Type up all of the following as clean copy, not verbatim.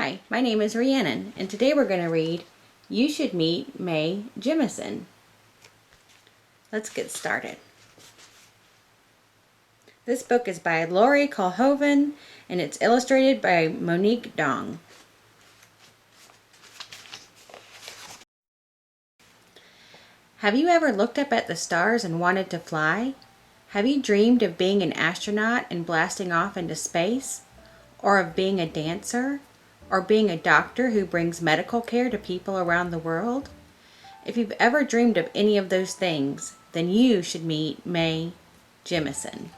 Hi, my name is Rhiannon, and today we're going to read You Should Meet May Jemison. Let's get started. This book is by Laurie Colhoven, and it's illustrated by Monique Dong. Have you ever looked up at the stars and wanted to fly? Have you dreamed of being an astronaut and blasting off into space? Or of being a dancer? Or being a doctor who brings medical care to people around the world? If you've ever dreamed of any of those things, then you should meet May Jemison.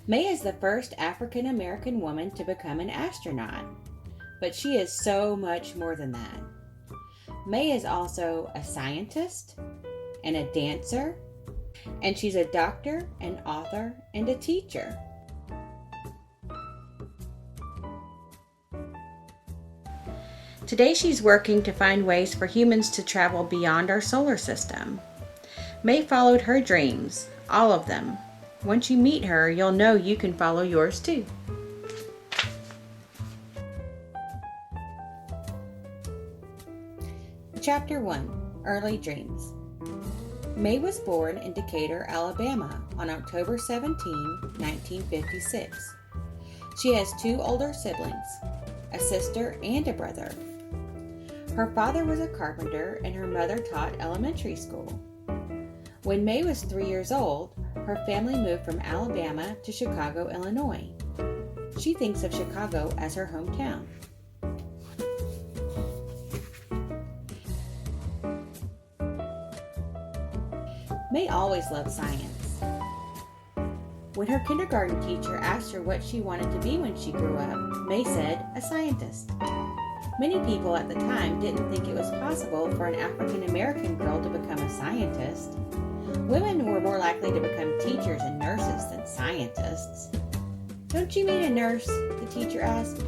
May is the first African American woman to become an astronaut, but she is so much more than that. May is also a scientist and a dancer, and she's a doctor, an author, and a teacher. Today she's working to find ways for humans to travel beyond our solar system. May followed her dreams, all of them. Once you meet her, you'll know you can follow yours too. Chapter 1, Early Dreams. May was born in Decatur, Alabama on October 17, 1956. She has two older siblings, a sister and a brother. Her father was a carpenter and her mother taught elementary school. When May was 3 years old, her family moved from Alabama to Chicago, Illinois. She thinks of Chicago as her hometown. May always loved science. When her kindergarten teacher asked her what she wanted to be when she grew up, May said, a scientist. Many people at the time didn't think it was possible for an African American girl to become a scientist. Women were more likely to become teachers and nurses than scientists. Don't you mean a nurse? The teacher asked.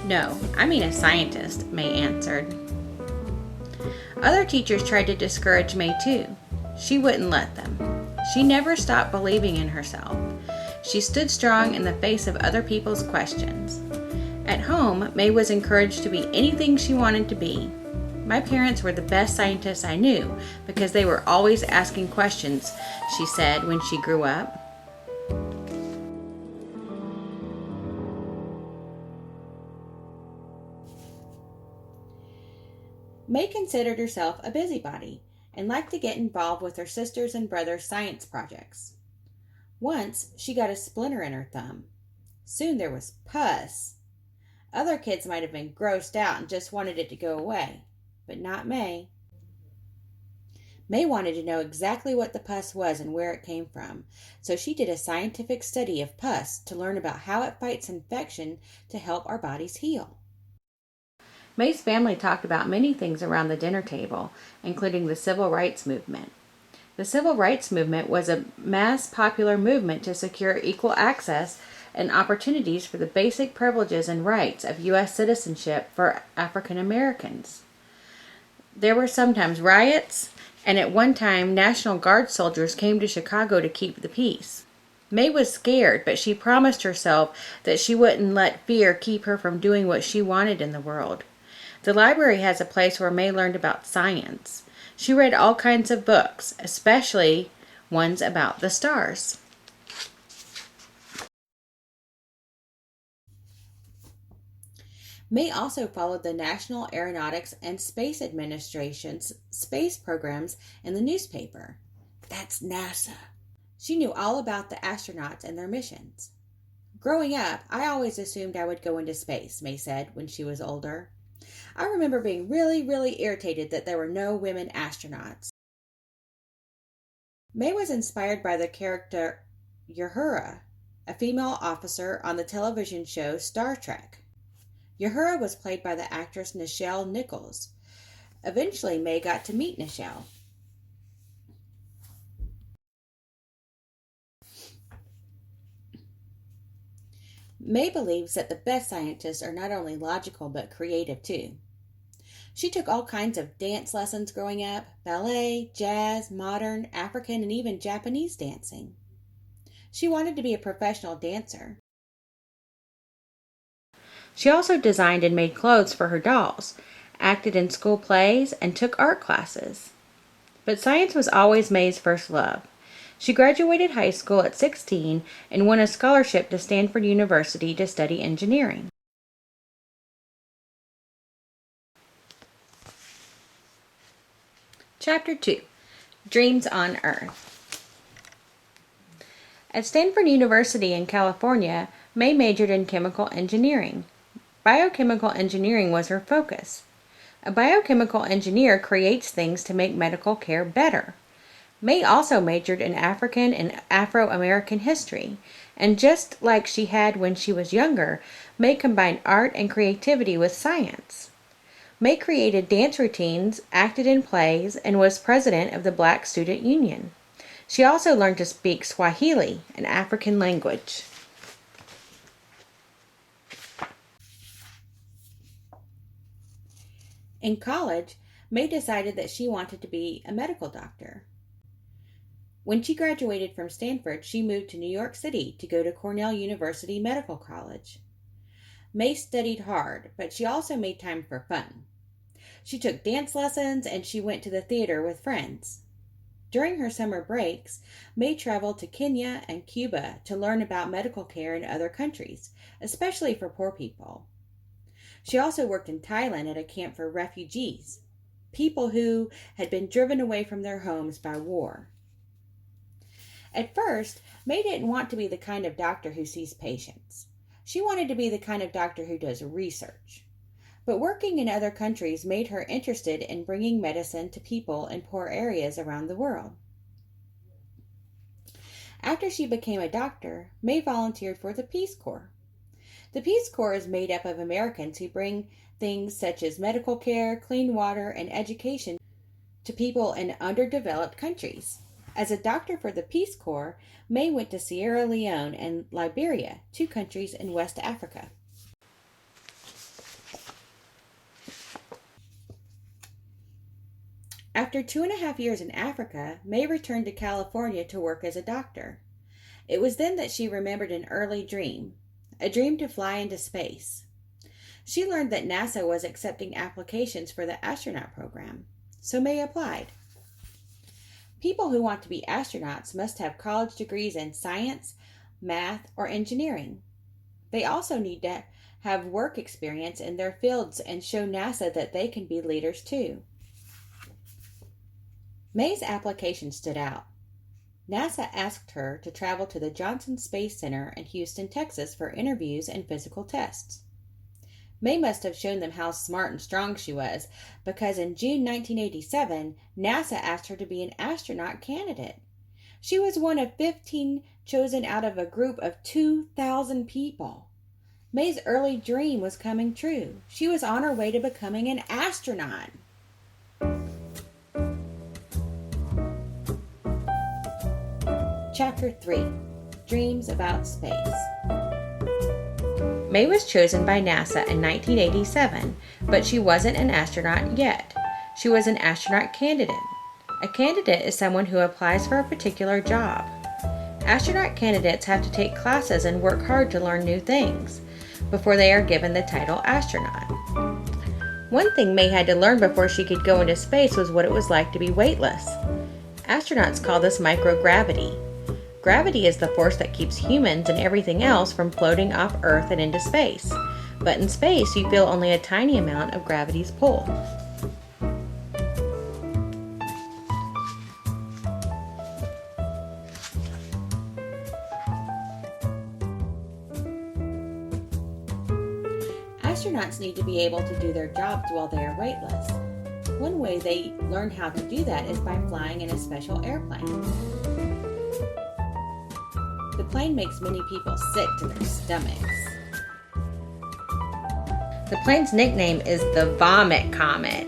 No, I mean a scientist, May answered. Other teachers tried to discourage May too. She wouldn't let them. She never stopped believing in herself. She stood strong in the face of other people's questions. At home, May was encouraged to be anything she wanted to be. My parents were the best scientists I knew because they were always asking questions, she said when she grew up. May considered herself a busybody and liked to get involved with her sisters and brothers' science projects. Once, she got a splinter in her thumb. Soon there was pus. Other kids might have been grossed out and just wanted it to go away, but not May. May wanted to know exactly what the pus was and where it came from, so she did a scientific study of pus to learn about how it fights infection to help our bodies heal. May's family talked about many things around the dinner table, including the Civil Rights Movement. The Civil Rights Movement was a mass popular movement to secure equal access and opportunities for the basic privileges and rights of U.S. citizenship for African Americans. There were sometimes riots, and at one time National Guard soldiers came to Chicago to keep the peace. May was scared, but she promised herself that she wouldn't let fear keep her from doing what she wanted in the world. The library has a place where May learned about science. She read all kinds of books, especially ones about the stars. May also followed the National Aeronautics and Space Administration's space programs in the newspaper. That's NASA. She knew all about the astronauts and their missions. Growing up, I always assumed I would go into space, May said when she was older. I remember being really irritated that there were no women astronauts. May was inspired by the character Uhura, a female officer on the television show Star Trek. Uhura was played by the actress Nichelle Nichols. Eventually, May got to meet Nichelle. May believes that the best scientists are not only logical but creative too. She took all kinds of dance lessons growing up, ballet, jazz, modern, African, and even Japanese dancing. She wanted to be a professional dancer. She also designed and made clothes for her dolls, acted in school plays, and took art classes. But science was always May's first love. She graduated high school at 16 and won a scholarship to Stanford University to study engineering. Chapter 2. Dreams on Earth. At Stanford University in California, May majored in chemical engineering. Biochemical engineering was her focus. A biochemical engineer creates things to make medical care better. May also majored in African and Afro-American history, and just like she had when she was younger, May combined art and creativity with science. May created dance routines, acted in plays, and was president of the Black Student Union. She also learned to speak Swahili, an African language. In college, May decided that she wanted to be a medical doctor. When she graduated from Stanford, she moved to New York City to go to Cornell University Medical College. May studied hard, but she also made time for fun. She took dance lessons and she went to the theater with friends. During her summer breaks, May traveled to Kenya and Cuba to learn about medical care in other countries, especially for poor people. She also worked in Thailand at a camp for refugees, people who had been driven away from their homes by war. At first, May didn't want to be the kind of doctor who sees patients. She wanted to be the kind of doctor who does research. But working in other countries made her interested in bringing medicine to people in poor areas around the world. After she became a doctor, May volunteered for the Peace Corps. The Peace Corps is made up of Americans who bring things such as medical care, clean water, and education to people in underdeveloped countries. As a doctor for the Peace Corps, May went to Sierra Leone and Liberia, 2 countries in West Africa. After 2.5 years in Africa, May returned to California to work as a doctor. It was then that she remembered an early dream, a dream to fly into space. She learned that NASA was accepting applications for the astronaut program, so May applied. People who want to be astronauts must have college degrees in science, math, or engineering. They also need to have work experience in their fields and show NASA that they can be leaders too. May's application stood out. NASA asked her to travel to the Johnson Space Center in Houston, Texas for interviews and physical tests. May must have shown them how smart and strong she was, because in June 1987, NASA asked her to be an astronaut candidate. She was one of 15 chosen out of a group of 2,000 people. May's early dream was coming true. She was on her way to becoming an astronaut. Chapter 3. Dreams about Space. May was chosen by NASA in 1987, but she wasn't an astronaut yet. She was an astronaut candidate. A candidate is someone who applies for a particular job. Astronaut candidates have to take classes and work hard to learn new things before they are given the title astronaut. One thing May had to learn before she could go into space was what it was like to be weightless. Astronauts call this microgravity. Gravity is the force that keeps humans and everything else from floating off Earth and into space. But in space, you feel only a tiny amount of gravity's pull. Astronauts need to be able to do their jobs while they are weightless. One way they learn how to do that is by flying in a special airplane. The plane makes many people sick to their stomachs. The plane's nickname is the Vomit Comet.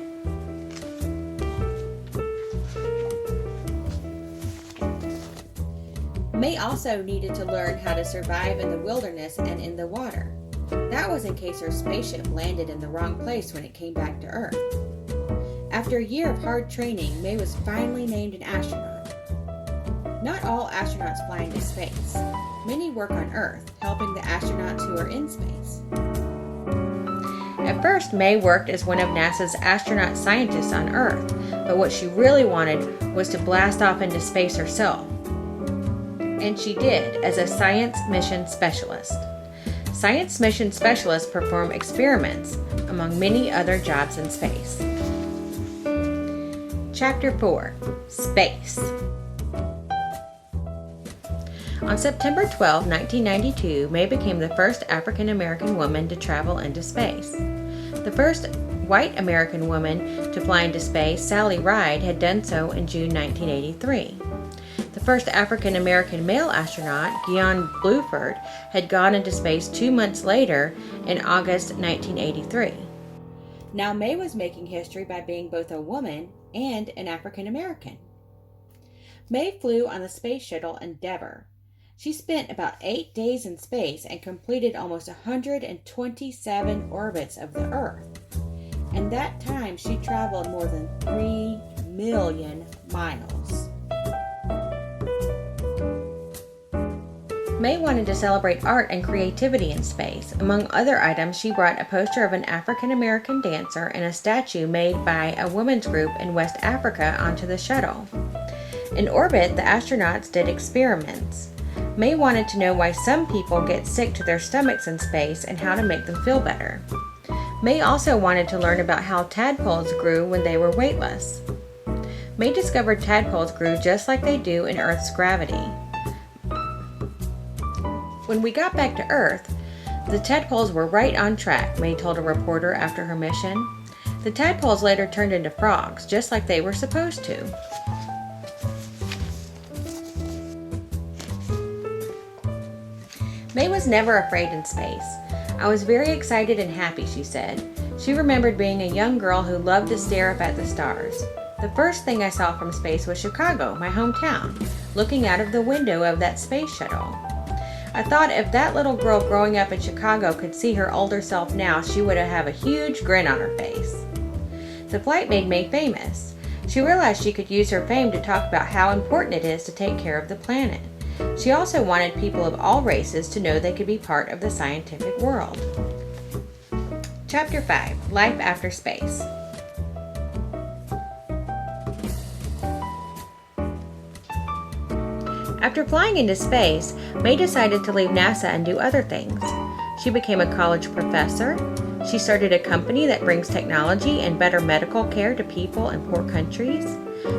May also needed to learn how to survive in the wilderness and in the water. That was in case her spaceship landed in the wrong place when it came back to Earth. After a year of hard training, May was finally named an astronaut. Not all astronauts fly into space. Many work on Earth, helping the astronauts who are in space. At first, May worked as one of NASA's astronaut scientists on Earth, but what she really wanted was to blast off into space herself. And she did, as a science mission specialist. Science mission specialists perform experiments, among many other jobs in space. Chapter 4. Space. On September 12, 1992, May became the first African American woman to travel into space. The first white American woman to fly into space, Sally Ride, had done so in June 1983. The first African American male astronaut, Fionn, had gone into space 2 months later in August 1983. Now May was making history by being both a woman and an African American. May flew on the space shuttle Endeavour. She spent about 8 days in space and completed almost 127 orbits of the Earth. In that time, she traveled more than 3 million miles. May wanted to celebrate art and creativity in space. Among other items, she brought a poster of an African-American dancer and a statue made by a women's group in West Africa onto the shuttle. In orbit, the astronauts did experiments. May wanted to know why some people get sick to their stomachs in space and how to make them feel better. May also wanted to learn about how tadpoles grew when they were weightless. May discovered tadpoles grew just like they do in Earth's gravity. When we got back to Earth, the tadpoles were right on track, May told a reporter after her mission. The tadpoles later turned into frogs, just like they were supposed to. May was never afraid in space. I was very excited and happy, she said. She remembered being a young girl who loved to stare up at the stars. The first thing I saw from space was Chicago, my hometown, looking out of the window of that space shuttle. I thought if that little girl growing up in Chicago could see her older self now, she would have a huge grin on her face. The flight made May famous. She realized she could use her fame to talk about how important it is to take care of the planet. She also wanted people of all races to know they could be part of the scientific world. Chapter 5. Life After Space. After flying into space, May decided to leave NASA and do other things. She became a college professor. She started a company that brings technology and better medical care to people in poor countries.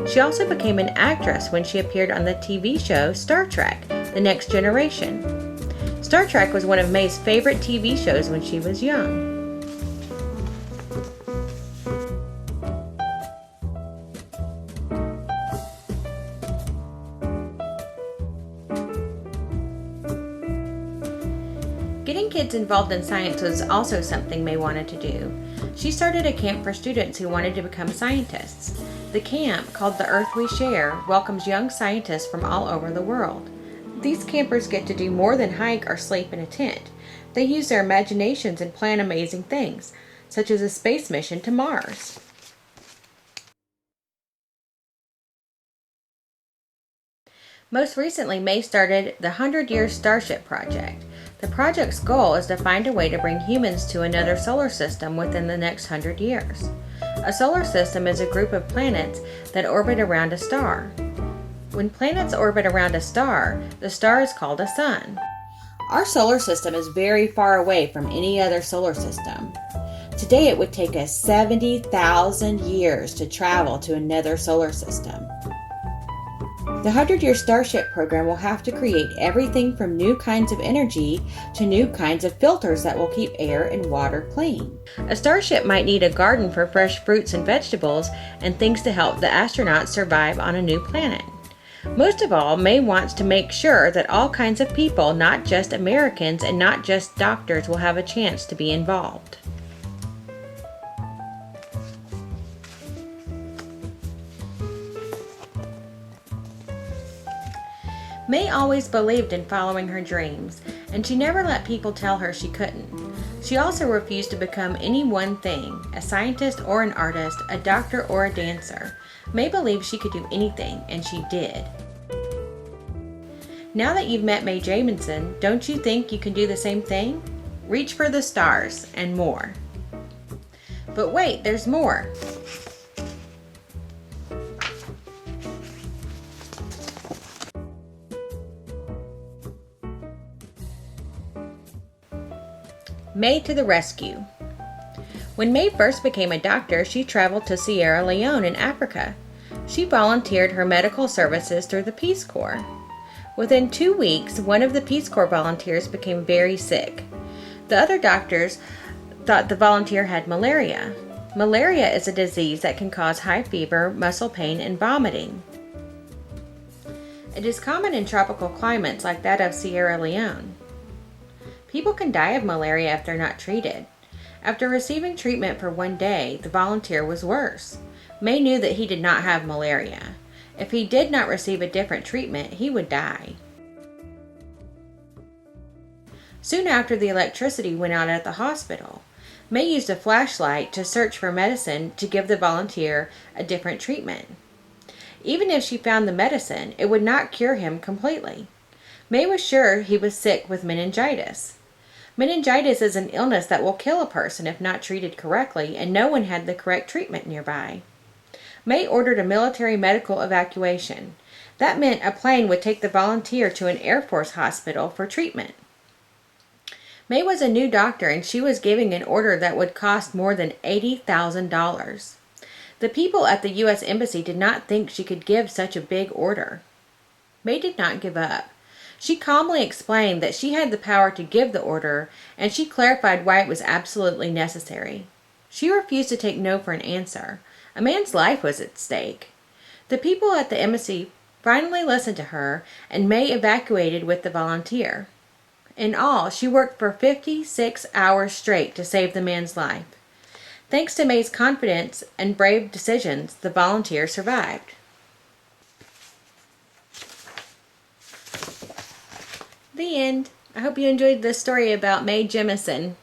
She also became an actress when she appeared on the TV show Star Trek: The Next Generation. Star Trek was one of May's favorite TV shows when she was young. Getting kids involved in science was also something May wanted to do. She started a camp for students who wanted to become scientists. The camp, called The Earth We Share, welcomes young scientists from all over the world. These campers get to do more than hike or sleep in a tent. They use their imaginations and plan amazing things, such as a space mission to Mars. Most recently, May started the 100-Year Starship Project. The project's goal is to find a way to bring humans to another solar system within the next 100 years. A solar system is a group of planets that orbit around a star. When planets orbit around a star, the star is called a sun. Our solar system is very far away from any other solar system. Today it would take us 70,000 years to travel to another solar system. The 100-Year Starship program will have to create everything from new kinds of energy to new kinds of filters that will keep air and water clean. A starship might need a garden for fresh fruits and vegetables and things to help the astronauts survive on a new planet. Most of all, May wants to make sure that all kinds of people, not just Americans and not just doctors, will have a chance to be involved. May always believed in following her dreams, and she never let people tell her she couldn't. She also refused to become any one thing, a scientist or an artist, a doctor or a dancer. May believed she could do anything, and she did. Now that you've met May Jemison, don't you think you can do the same thing? Reach for the stars and more. But wait, there's more. May to the rescue. When May first became a doctor, she traveled to Sierra Leone in Africa. She volunteered her medical services through the Peace Corps. Within 2 weeks, one of the Peace Corps volunteers became very sick. The other doctors thought the volunteer had malaria. Malaria is a disease that can cause high fever, muscle pain, and vomiting. It is common in tropical climates like that of Sierra Leone. People can die of malaria if they're not treated. After receiving treatment for 1 day, the volunteer was worse. May knew that he did not have malaria. If he did not receive a different treatment, he would die. Soon after the electricity went out at the hospital, May used a flashlight to search for medicine to give the volunteer a different treatment. Even if she found the medicine, it would not cure him completely. May was sure he was sick with meningitis. Meningitis is an illness that will kill a person if not treated correctly, and no one had the correct treatment nearby. May ordered a military medical evacuation. That meant a plane would take the volunteer to an Air Force hospital for treatment. May was a new doctor, and she was giving an order that would cost more than $80,000. The people at the U.S. Embassy did not think she could give such a big order. May did not give up. She calmly explained that she had the power to give the order, and she clarified why it was absolutely necessary. She refused to take no for an answer. A man's life was at stake. The people at the embassy finally listened to her, and May evacuated with the volunteer. In all, she worked for 56 hours straight to save the man's life. Thanks to May's confidence and brave decisions, the volunteer survived. The end. I hope you enjoyed this story about May Jemison.